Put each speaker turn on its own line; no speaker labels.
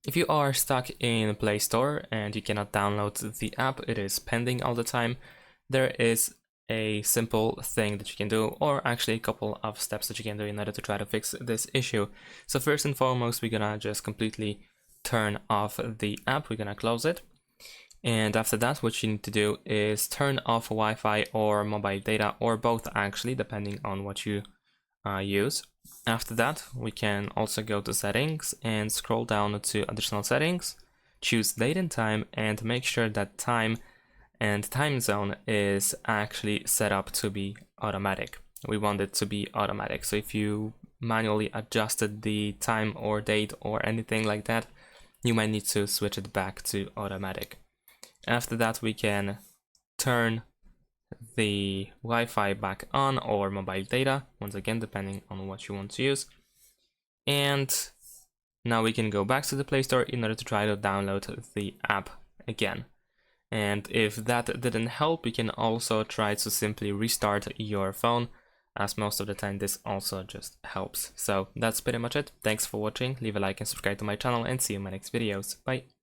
If you are stuck in Play Store and you cannot download the app, it is pending all the time, there is a simple thing that you can do, or actually a couple of steps that you can do in order to try to fix this issue. So first and foremost, we're gonna just completely turn off the app. We're gonna close it. And after that, what you need to do is turn off Wi-Fi or mobile data, or both actually, depending on what you use. After that, we can also go to settings and scroll down to additional settings, choose date and time, and make sure that time and time zone is actually set up to be automatic. We want it to be automatic. So if you manually adjusted the time or date or anything like that, you might need to switch it back to automatic. After that, we can turn the Wi-Fi back on, or mobile data, once again depending on what you want to use. And now we can go back to the Play Store in order to try to download the app again. And if that didn't help, you can also try to simply restart your phone, as most of the time this also just helps. So that's pretty much it. Thanks for watching, leave a like and subscribe to my channel, and see you in my next videos. Bye!